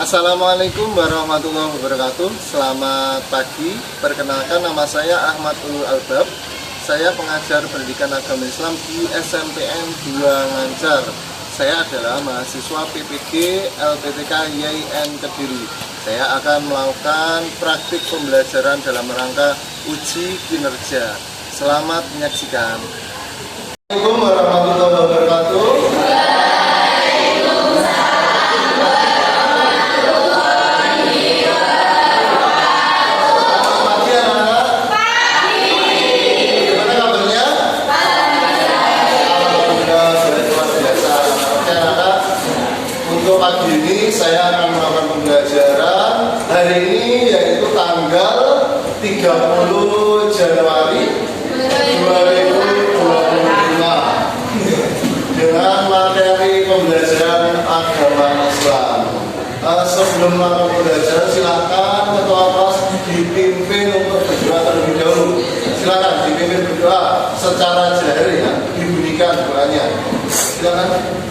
Assalamualaikum warahmatullahi wabarakatuh. Selamat pagi. Perkenalkan, nama saya Ahmad Ulul Albab. Saya pengajar pendidikan agama Islam di SMPN 2 Ngancar. Saya adalah mahasiswa PPG LPTK YIN Kediri. Saya akan melakukan praktik pembelajaran dalam rangka uji kinerja. Selamat menyaksikan. Assalamualaikum warahmatullahi wabarakatuh. Untuk pagi ini saya akan melakukan pembelajaran hari ini, yaitu tanggal 30 Januari 2022 dengan materi pembelajaran agama Islam. Sebelum melakukan pembelajaran, silakan ketua kelas dipimpin untuk berdoa terlebih dahulu. Silakan dipimpin berdoa secara jahri, ya, dibunyikan doanya. Silakan.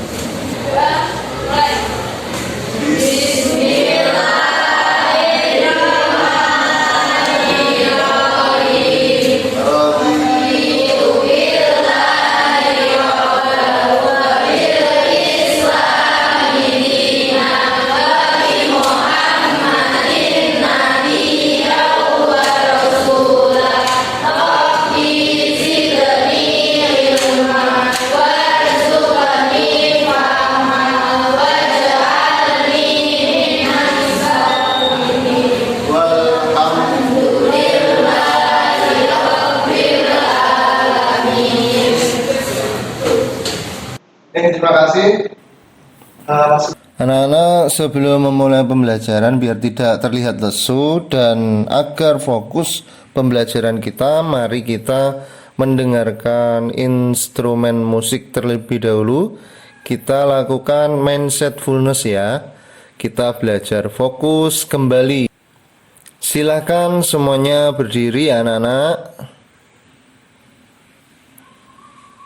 Terima kasih. Anak-anak, sebelum memulai pembelajaran, biar tidak terlihat lesu dan agar fokus pembelajaran kita, mari kita mendengarkan instrumen musik terlebih dahulu. Kita lakukan mindsetfulness, ya. Kita belajar fokus kembali. Silakan semuanya berdiri, anak-anak.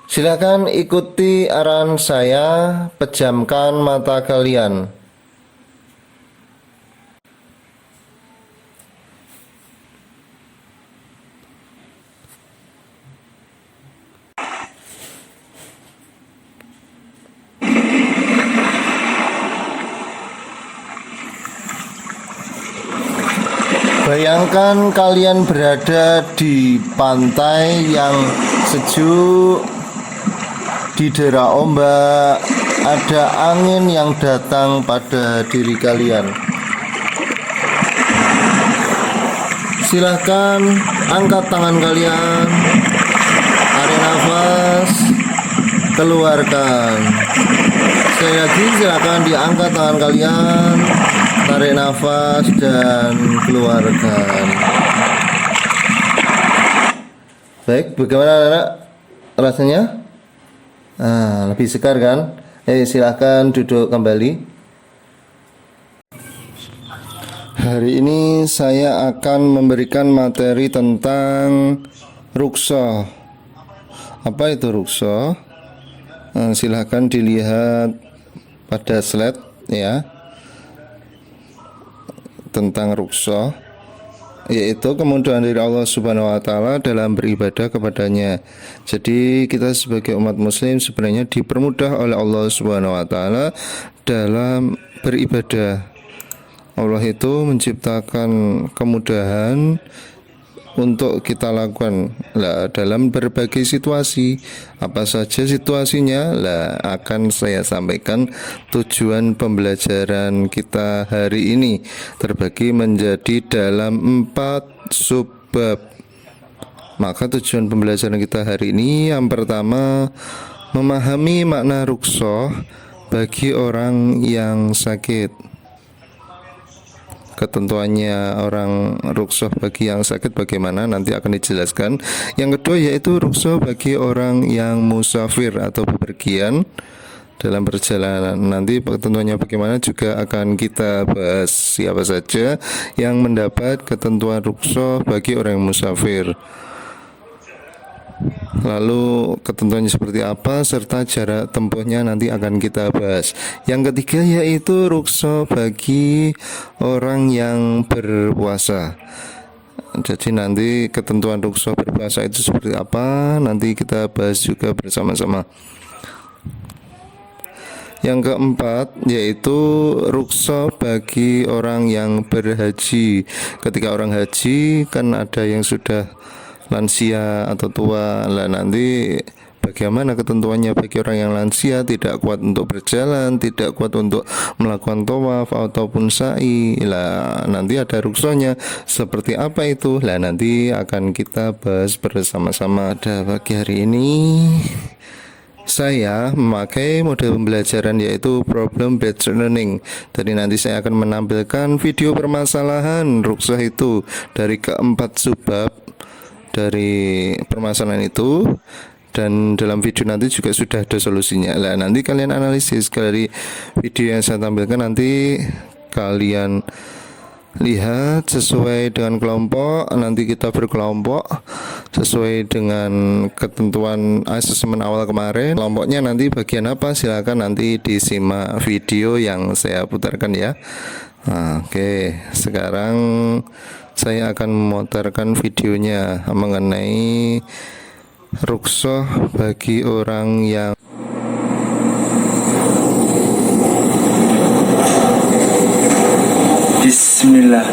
Silakan ikuti arahan saya, pejamkan mata kalian. Bayangkan kalian berada di pantai yang sejuk. Di daerah ombak, ada angin yang datang pada diri kalian. Silahkan angkat tangan kalian, tarik nafas, keluarkan. Sekali lagi, silahkan diangkat tangan kalian, tarik nafas dan keluarkan. Baik, bagaimana anak rasanya? Lebih segar kan? Silahkan duduk kembali. Hari ini saya akan memberikan materi tentang rukso. Apa itu rukso? Silahkan dilihat pada slide, ya, tentang rukso, yaitu kemudahan dari Allah Subhanahu wa Ta'ala dalam beribadah kepadanya. Jadi kita sebagai umat muslim sebenarnya dipermudah oleh Allah Subhanahu wa Ta'ala dalam beribadah. Allah itu menciptakan kemudahan untuk kita lakukan dalam berbagai situasi. Apa saja situasinya akan saya sampaikan. Tujuan pembelajaran kita hari ini terbagi menjadi dalam 4 subbab. Maka tujuan pembelajaran kita hari ini yang pertama, memahami makna rukso bagi orang yang sakit. Ketentuannya orang rukso bagi yang sakit bagaimana nanti akan dijelaskan. Yang kedua yaitu rukso bagi orang yang musafir atau bepergian dalam perjalanan. Nanti ketentuannya bagaimana juga akan kita bahas. Siapa saja yang mendapat ketentuan rukso bagi orang yang musafir. Lalu ketentuannya seperti apa serta jarak tempuhnya nanti akan kita bahas. Yang ketiga yaitu rukso bagi orang yang berpuasa. Jadi nanti ketentuan rukso berpuasa itu seperti apa nanti kita bahas juga bersama-sama. Yang keempat yaitu rukso bagi orang yang berhaji. Ketika orang haji kan ada yang sudah lansia atau tua. Lah nanti bagaimana ketentuannya bagi orang yang lansia, tidak kuat untuk berjalan, tidak kuat untuk melakukan tawaf ataupun sa'i. Lah nanti ada ruksonya. Seperti apa itu? Lah nanti akan kita bahas bersama-sama. Pada pagi hari ini saya memakai model pembelajaran yaitu problem based learning. Jadi nanti saya akan menampilkan video permasalahan ruksoh itu dari keempat subbab dari permasalahan itu, dan dalam video nanti juga sudah ada solusinya. Lah nanti kalian analisis dari video yang saya tampilkan, nanti kalian lihat sesuai dengan kelompok. Nanti kita berkelompok sesuai dengan ketentuan asesmen awal kemarin. Kelompoknya nanti bagian apa, silakan nanti disimak video yang saya putarkan ya. Nah, oke, sekarang saya akan memutarkan videonya mengenai ruksoh bagi orang yang Bismillah.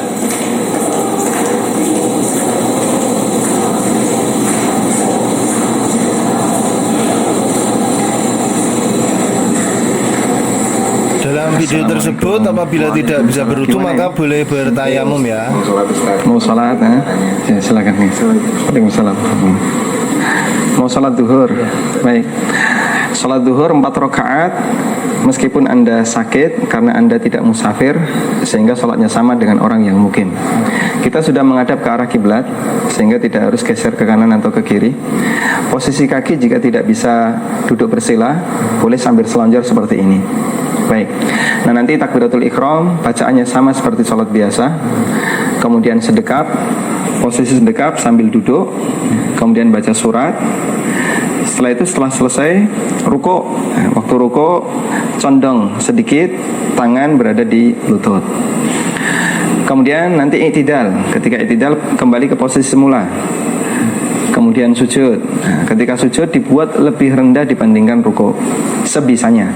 dalam video tersebut apabila tidak bisa berwudu maka boleh bertayamum ya. Mau sholat, ya silakan nih. Waalaikumsalam. Mau sholat duhur, baik. Sholat duhur 4 rakaat. Meskipun Anda sakit karena Anda tidak musafir, sehingga sholatnya sama dengan orang yang mungkin. Kita sudah menghadap ke arah kiblat, sehingga tidak harus geser ke kanan atau ke kiri. Posisi kaki jika tidak bisa duduk bersila, boleh sambil selonjor seperti ini. Baik. Nah nanti takbiratul ihram bacaannya sama seperti sholat biasa. Kemudian sedekap, posisi sedekap sambil duduk. Kemudian baca surat. Setelah itu setelah selesai ruko, waktu ruko condong sedikit, tangan berada di lutut. Kemudian nanti i'tidal, ketika i'tidal kembali ke posisi semula. Kemudian sujud. Ketika sujud dibuat lebih rendah dibandingkan ruko, sebisanya.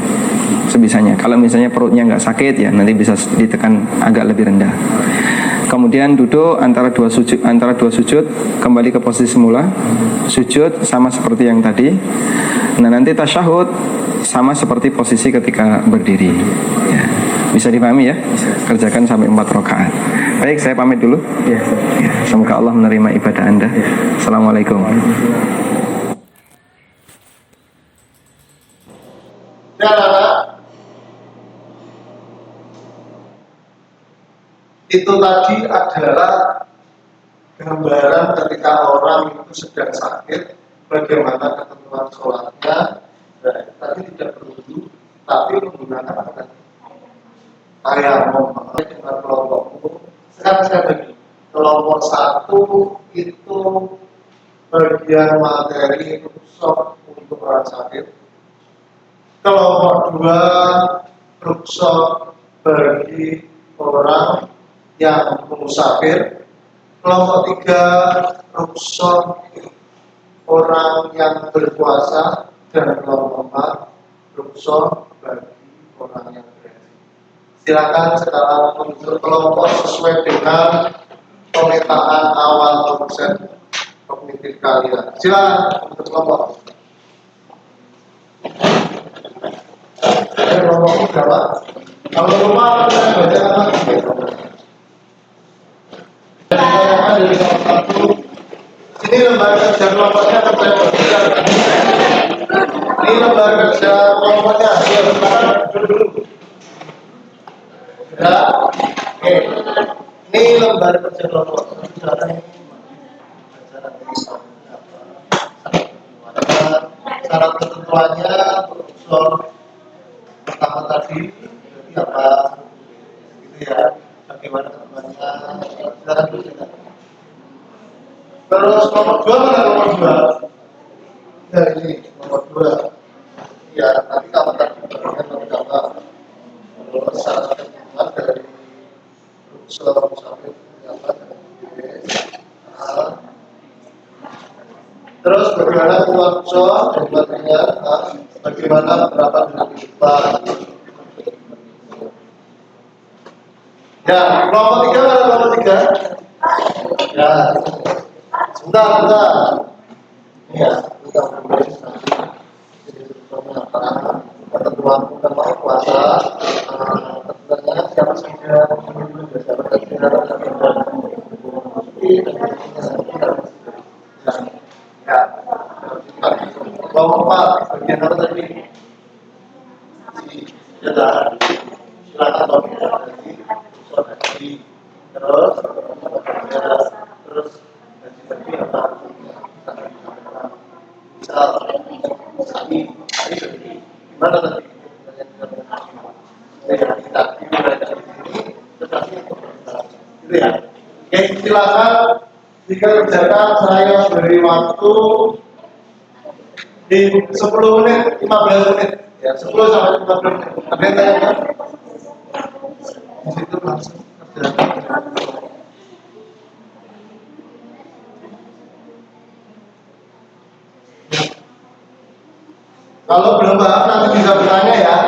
Kalau misalnya perutnya nggak sakit ya nanti bisa ditekan agak lebih rendah. Kemudian duduk antara dua sujud kembali ke posisi semula. Sujud sama seperti yang tadi. Nah nanti tasyahud sama seperti posisi ketika berdiri ya. Bisa dipahami ya? Kerjakan sampai 4 rakaat. Baik, saya pamit dulu ya. Semoga Allah menerima ibadah Anda. Assalamualaikum. Itu tadi adalah gambaran ketika orang itu sedang sakit, bagaimana ketentuan sholatnya. Dan tadi tidak berwudu, tapi menggunakan tayamum dengan kelompokku. Sekarang saya bagi kelompok 1 itu bagian materi rukshoh untuk orang sakit. Kelompok 2 rukshoh bagi orang yang musafir. Kelompok 3 rukshoh orang yang berpuasa, dan kelompok 4 rukshoh bagi orang yang berhaji. Silakan sekarang menunjuk kelompok sesuai dengan pemetaan awal dosen kognitif kalian. Silakan untuk kelompok. Kelompok berapa? Kalau rumah saya bacakan lagi. Dari kelompok 1, sini lembar kerja kelompoknya akan saya bagikan. Ini lembar kerja kelompoknya. Ya, sekarang dulu. Ya, oke. Ini lembar kerja kelompok. Syarat ketentuannya unsur pertama tadi jadi apa gitu ya, bagaimana ketentuannya. Silakan dulu. Terus nomor 2 mana nomor 2? Nah, ini nomor 2. Ya, nanti kalau tadi berkata bahwa syarat ketentuan dari usul sampai pendapat terus bagaimana keluarga dan sebagainya, bagaimana pendapat dari kita. Ya, kelompok 3 mana kelompok 3? Ya, sebentar. Ya, kita mulai ketentuan utama puasa. Tentunya siapa saja siapa ya. Kelompok 4 bagian apa tadi? Ya, silakan Bapak tadi terus terus tadi apa? Gimana tadi? Kita gitu ya. Oke, silakan jika kerjakan saya beri waktu di 10 menit, 15 menit. Ya, 10 sampai 15 menit. Ada yang tanya? Di situ langsung kerjakan. Kalau belum paham nanti bisa bertanya ya.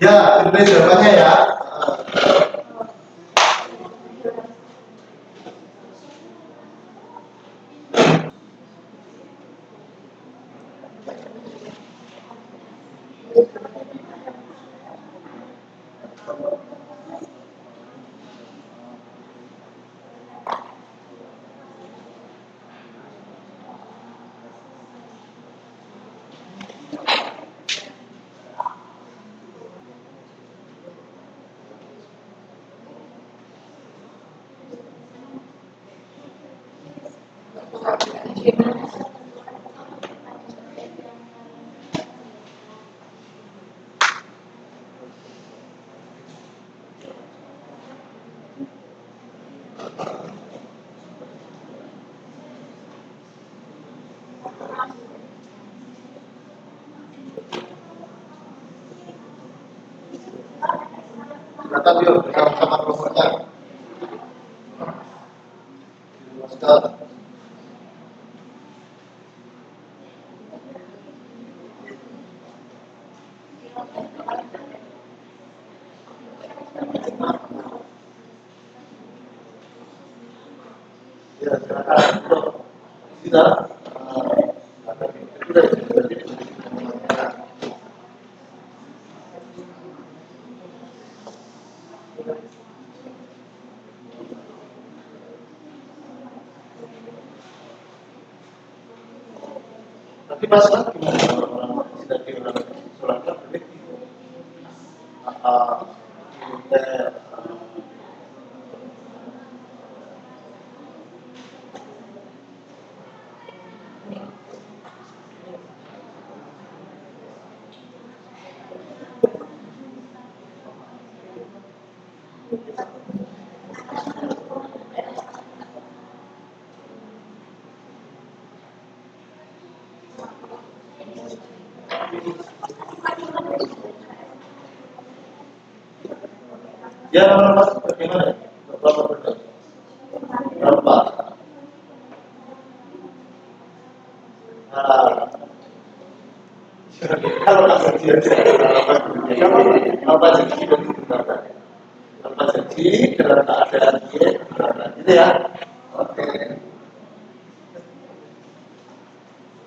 Ya, ini jawabannya ya. Silakan yuk, sama kelompoknya. Ya, silakan. Tidak. Tapi masalah gimana kalau orang tidak diulang sholatnya boleh ya normal bagaimana? Berapa persen? Berapa? Kalau tak sedia, apa janji dan berapa? Apa janji dalam keadaan dia berapa? Gitu ya? Oke.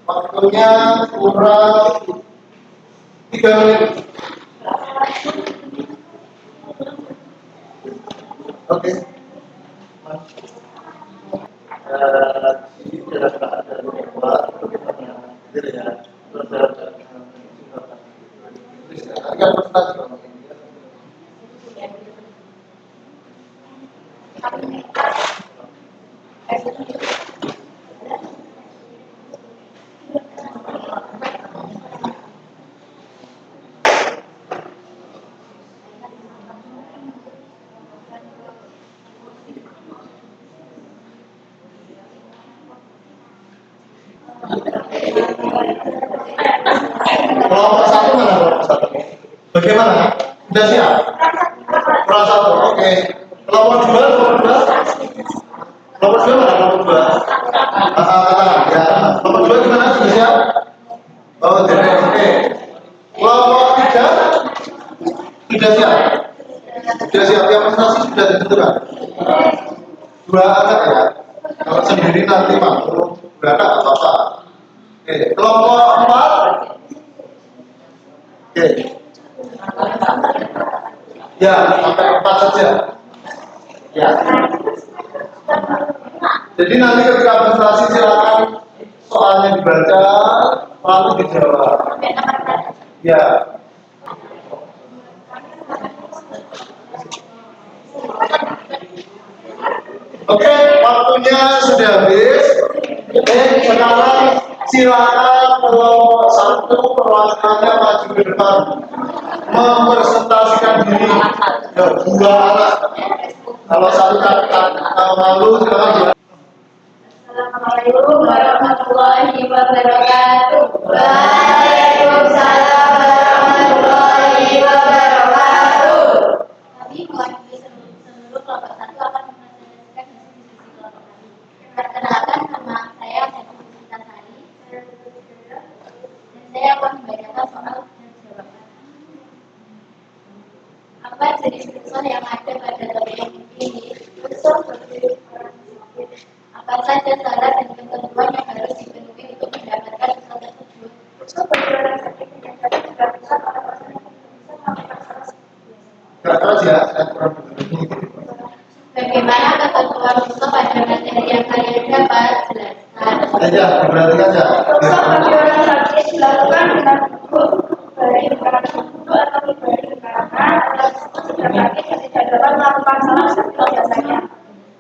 Waktunya kurang 3 menit. Oke. Jadi dalam keadaan berbuat bagaimana? Gitu ya. Agak presentasi. Kelompok satu mana kelompok satu? Bagaimana? Sudah siap? Kelompok satu, oke. Kelompok dua, kelompok dua. Kelompok dua mana kelompok dua? Katakan ya. Kelompok dua gimana? Sudah siap? Oh, jadi oke. Kelompok tiga sudah siap. Sudah siap. Yang prestasi sudah ditentukan. Dua anak ya. Kalau sendiri nanti mampu berangkat apa-apa. Oke. Kelompok empat. Oke. Ya, sampai empat saja. Ya. Jadi nanti ketika presentasi silakan soalnya dibaca, lalu dijawab. Ya. Oke, waktunya sudah habis. Oke, sekarang silakan kelompok satu perwakilannya maju ke depan mempresentasikan diri. Ya, dua anak. Kalau satu kakak malu, silakan dua. Assalamualaikum warahmatullahi wabarakatuh. Waalaikumsalam warahmatullahi wabarakatuh. Kami mewakili seluruh kelompok satu akan mempresentasikan diskusi kelompok kami. Perkenalkan, nama saya Heku Sari dan saya akan membacakan soal dan jawaban. Apa jenis unsur yang ada pada topik ini? Unsur berdiri orang miskin. Apa saja syarat dan ketentuan yang harus dipenuhi untuk mendapatkan unsur tersebut? Unsur bagi orang sakit penyakit tidak bisa pada pasien yang bisa melakukan salah satu. Keras ya, saya kurang. Bagaimana ketentuan unsur pada materi yang kalian dapat? Jelaskan. Aja, diperhatikan aja. Unsur bagi orang sakit dilakukan dengan hukum dari negara tertentu atau dari negara atau sudah sakit yang tidak dapat melakukan salah satu biasanya.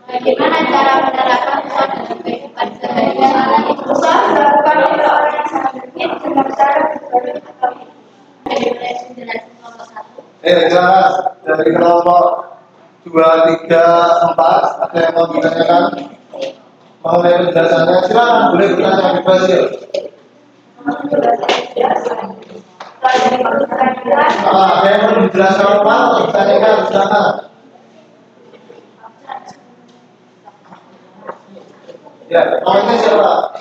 Bagaimana cara menerapkan usaha dalam kehidupan sehari-hari? Usaha dilakukan oleh orang yang sangat sakit dengan cara berbalik atau dari penjelasan kelompok satu. Jelas dari kelompok 2, 3, 4 ada yang mau ditanyakan? Mau dari penjelasannya? Silakan, boleh bertanya bebas ya. Ada yang mau dijelaskan apa? Ditanyakan, silakan. Ya, namanya siapa?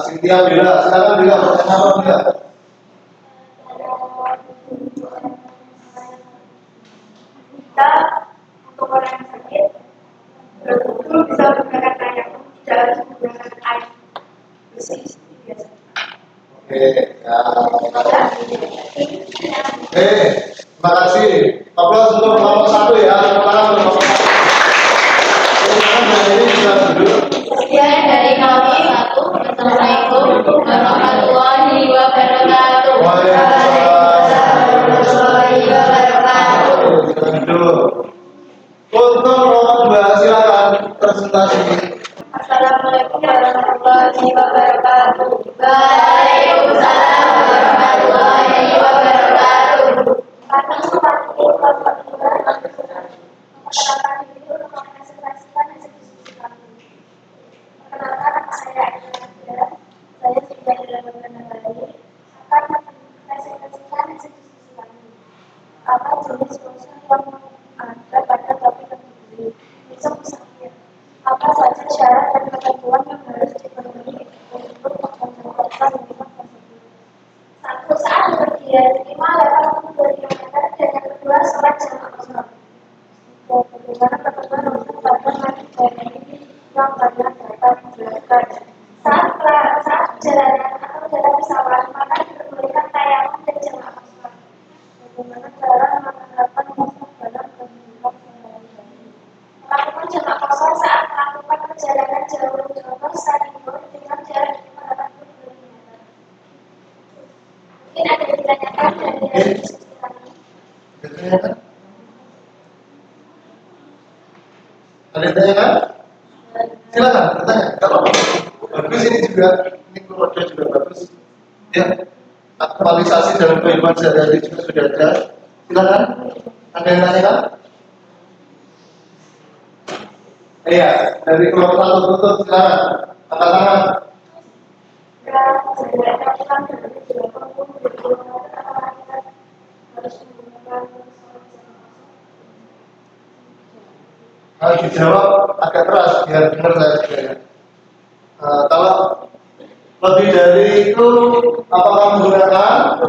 Cynthia Bella, silakan Bella, bertanya apa Bella? Kita untuk orang yang sakit betul bisa menggunakan air, tidak harus menggunakan air bersih biasa. Oke, ya. Terima kasih. Aplaus untuk kelompok satu ya. Tepuk tangan untuk kelompok satu. Ini bisa duduk. Sekian dari kami satu. Assalamualaikum warahmatullahi wabarakatuh. Warahmatullahi wabarakatuh. Duduk. Untuk kelompok 2 silakan presentasi. Assalamualaikum warahmatullahi wabarakatuh. Waalaikumsalam warahmatullahi wabarakatuh. Karena seperti kelompok 2 masyarakat itu menginvestasikan institusi kami. Perkenalkan, nama saya Aida. Saya sudah dilakukan kembali akan menginvestasikan institusi kami. Apa jenis unsur yang ada pada topik tersebut? Unsur sakit. Apa saja syarat dan ketentuan yang harus dipenuhi untuk mendapatkan unsur tersebut? Satu, saat berdiam 5,8 km dan yang kedua sholat jamaah asar. Bagaimana ketentuan unsur pada materi ini yang kalian dapat menjelaskan? Saat perjalanan atau dalam pesawat maka diperbolehkan tayamum dan jamaah asar. Bagaimana cara menerapkan unsur dalam kehidupan sehari-hari? Melakukan jamaah asar saat melakukan perjalanan jauh contoh Sanibor dengan jarak 580 km. Mungkin ada yang ditanyakan dari diskusi kami. Ditanyakan? Ada yang tanyakan? Silakan bertanya. Kalau bagus ini juga, ini keluarga juga bagus. Ya, aktualisasi dalam kehidupan sehari-hari juga sudah ada. Silakan. Ada yang tanyakan? Iya, dari kelompok 1 tutup silakan. Angkat tangan. Kalau dijawab agak keras biar benar saya juga ya. Kalau lebih dari itu apakah menggunakan?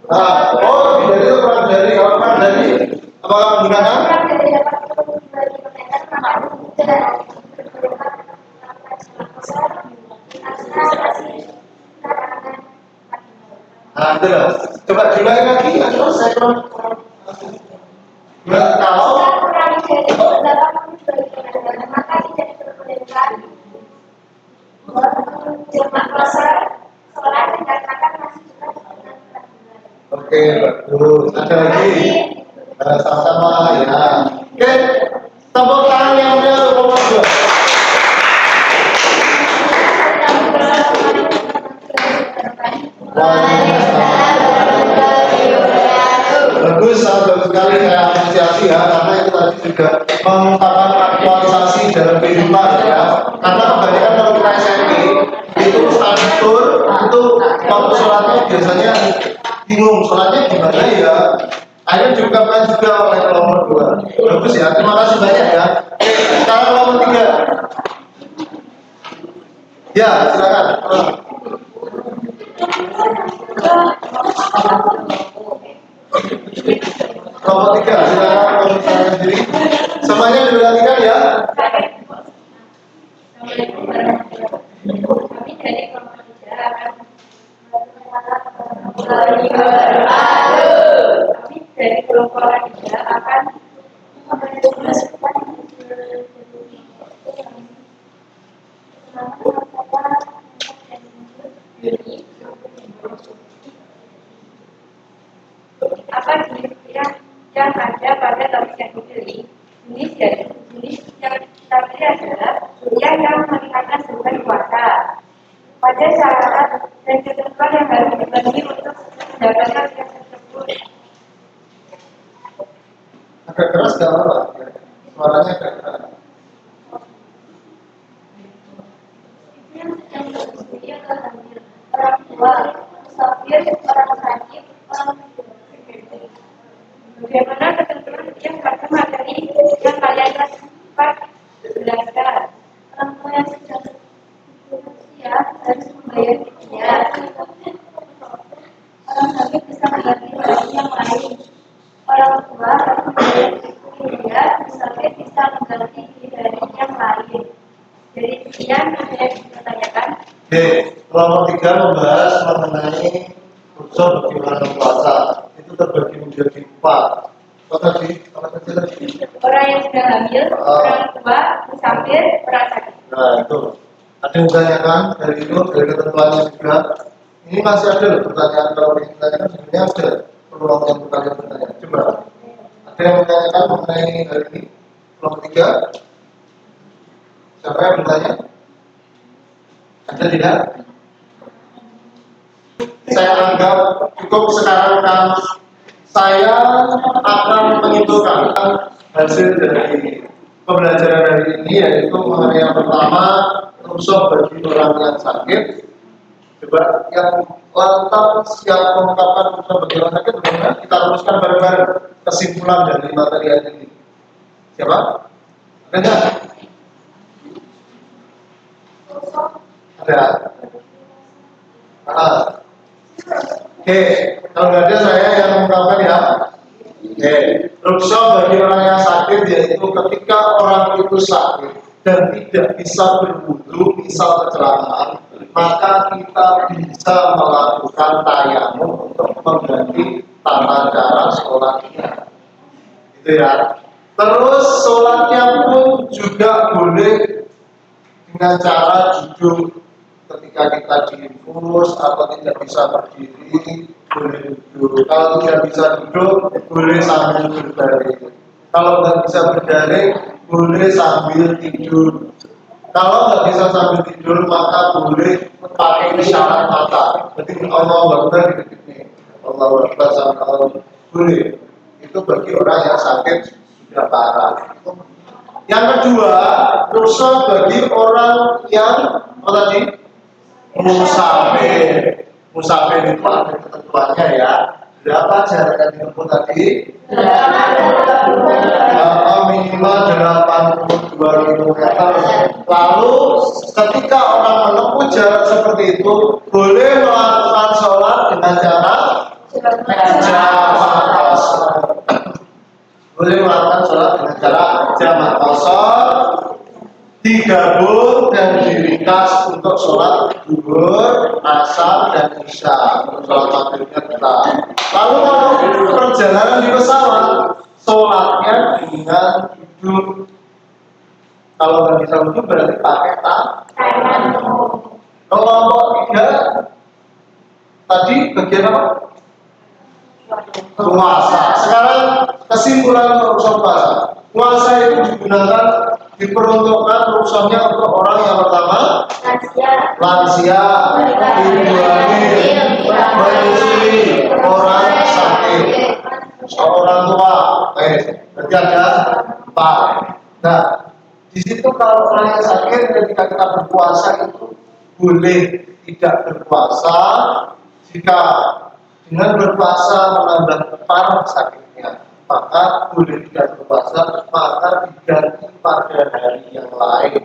Lebih dari itu kurang dari. Kalau kurang dari apakah menggunakan? Nah, itu loh. Coba diulangi lagi, terus saya kurang. Kalau oke, bagus. Ada lagi? Sama-sama ya. Oke, tepuk tangan yang meriah untuk nomor 2. Bagus, sangat bagus sekali, saya apresiasi ya, karena itu tadi juga mengungkapkan aktualisasi dalam kehidupan ya. Karena kebanyakan kalau kita SMP itu statur itu waktu sholatnya biasanya bingung, sholatnya gimana ya. Akhirnya diungkapkan juga oleh kelompok 2. Bagus ya, terima kasih banyak ya. Sekarang kelompok 3. Ya, silakan. Kelompok 3, silakan komentarkan sendiri. Semuanya diperhatikan ya. Dari kelompok tiga akan apa jenis yang ada pada topik yang dipilih. Jenis yang kita pilih adalah kuliah yang meningkatkan sebuah puasa. Pada syarat dan ketentuan yang harus dipenuhi untuk mendapatkan yang tersebut. Agak keras gak apa-apa? Suaranya agak keras. Orang tua, musafir, orang sakit, bagaimana ketentuan yang pada materi yang kalian sempat jelaskan. Orang tua yang sudah berusia harus membayar fidyah. Orang sakit bisa mengganti orang yang lain. Orang tua harus membayar fidyah, musafir bisa mengganti dari yang lain. Jadi sekian ada yang ditanyakan. Oke, kelompok 3 membahas mengenai unsur bagaimana puasa. Itu terbagi menjadi 4. Apa tadi? Orang yang sudah hamil, orang tua, musafir, orang sakit. Nah, itu. Ada yang ditanyakan dari itu, dari ketentuannya juga. Ini masih ada loh pertanyaan. Kalau yang ditanyakan sebenarnya ada peluang yang bertanya. Coba. Ada yang menanyakan mengenai hari ini kelompok 3. Siapa yang bertanya? Ada tidak? Saya anggap cukup sekarang kan saya akan menyimpulkan hasil dari pembelajaran hari ini, yaitu mengenai yang pertama unsur bagi orang yang sakit. Coba yang lantas siap mengungkapkan unsur bagi orang sakit, bagaimana kita rumuskan bareng-bareng kesimpulan dari materi ini. Siapa? Ada nggak? Ada. Oke, kalau nggak ada saya yang mengungkapkan ya. Oke, ruksa bagi orang yang sakit yaitu ketika orang itu sakit dan tidak bisa berwudu, misal kecelakaan, maka kita bisa melakukan tayamum untuk mengganti tata cara sholatnya. Gitu ya. Terus sholatnya pun juga boleh dengan cara duduk. Ketika kita diinfus atau tidak bisa berdiri, boleh duduk. Kalau tidak bisa duduk, boleh sambil berbaring. Kalau nggak bisa berbaring, boleh sambil tidur. Kalau nggak bisa sambil tidur, maka boleh pakai isyarat mata. Jadi Allah Akbar di detiknya. Allah Akbar sampai Allah boleh. Itu bagi orang yang sakit sudah parah. Yang kedua, dosa bagi orang yang apa tadi? musafir. Musafir itu ada ketentuannya ya. Berapa jarak yang ditempuh tadi? Minimal 82 km. Lalu ketika orang menempuh jarak seperti itu, boleh melakukan sholat dengan cara jamak qashar. Boleh melakukan sholat dengan cara jamak qashar, digabung dan diringkas untuk sholat zuhur, asar, dan isya. Untuk sholat maghribnya kita. Lalu kalau perjalanan di pesawat, sholatnya dengan duduk. Kalau nggak bisa duduk berarti pakai tangan. Kelompok 3 tadi bagian apa? Puasa. Sekarang kesimpulan untuk urusan puasa. Puasa itu digunakan, diperuntukkan urusannya untuk orang yang pertama lansia, ibu hamil, menyusui, orang sakit, orang tua. Berarti ada 4. Nah, di situ kalau orang yang sakit ketika kita berpuasa itu boleh tidak berpuasa jika dengan berpuasa menambah parah sakitnya, maka boleh tidak berpuasa, maka diganti pada hari yang lain.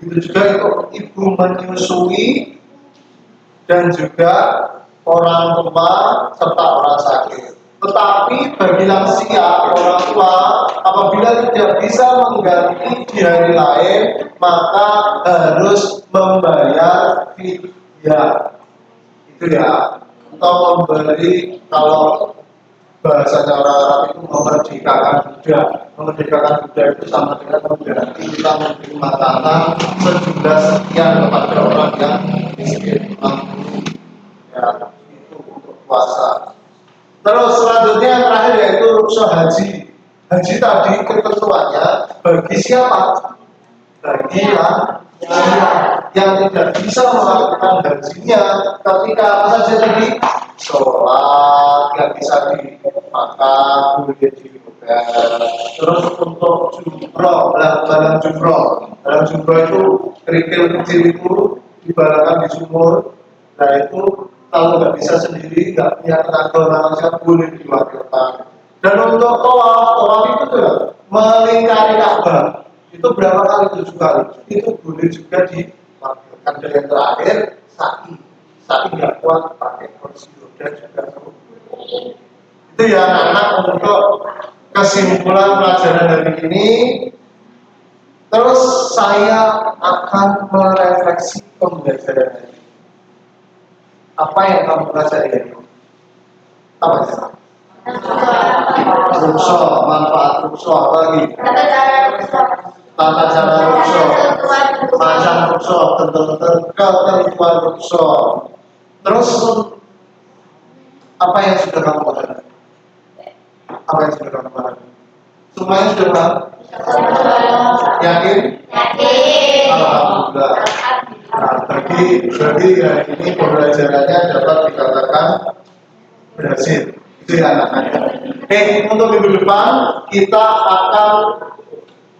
Begitu juga untuk ibu menyusui dan juga orang tua serta orang sakit. Tetapi bagi lansia, orang tua, apabila tidak bisa mengganti di hari lain, maka harus membayar fidyah. Itu ya. Atau memberi, kalau bahasanya orang Arab itu memerdekakan budak. Memerdekakan budak itu sama dengan mengganti kita menerima tanah sejumlah sekian kepada orang yang miskin mampu. Ya, itu untuk puasa. Terus selanjutnya yang terakhir yaitu rukhsah haji. Haji tadi ketentuannya bagi siapa? Bagi yang tidak bisa melakukan hajinya ketika apa saja tadi? Sholat yang bisa dimakan, boleh dimakan. Terus untuk jumroh, dalam jumroh itu kerikil kecil itu dibalakan di sumur. Nah itu kalau nggak bisa sendiri, nggak punya tenaga manusia, boleh diwakilkan. Dan untuk tawaf itu juga melingkari Ka'bah. Itu berapa kali? 7 kali. Itu boleh juga diwakilkan. Dan yang terakhir, sa'i. Sa'i nggak kuat pakai kursi roda juga. Itu ya anak-anak untuk kesimpulan pelajaran hari ini. Terus saya akan merefleksi pembelajaran hari ini. Apa yang kamu pelajari hari ini? Apa itu? Rukhsah, manfaat rukhsah, apa lagi? Tata cara rukhsah, macam rukhsah, ketentuan rukhsah. Terus apa yang sudah kamu pelajari? Apa yang sudah kamu pelajari? Semuanya sudah paham? Yakin? Alhamdulillah. Nah, berarti hari ini pembelajarannya dapat dikatakan berhasil. Itu ya anak-anak. Untuk minggu depan kita akan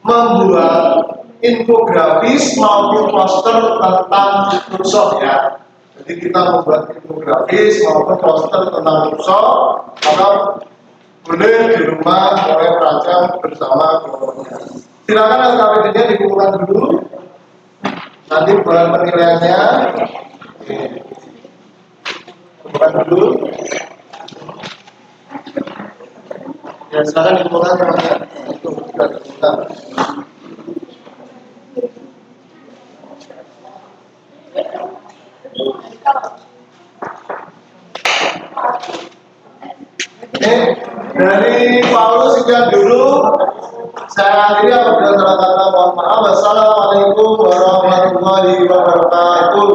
membuat infografis maupun poster tentang rukhsah ya. Jadi kita membuat infografis maupun poster tentang rukhsah, maka boleh di rumah mulai perancang bersama kelompoknya. Silakan LKPD-nya dikumpulkan dulu. Nanti bulan penilaiannya kumpulkan dulu. Ya silakan dikumpulkan teman-teman. Itu kita dikumpulkan. Dari Paulus sekian dulu. Saya akhiri apabila salah kata mohon maaf. Wassalamualaikum warahmatullahi wabarakatuh.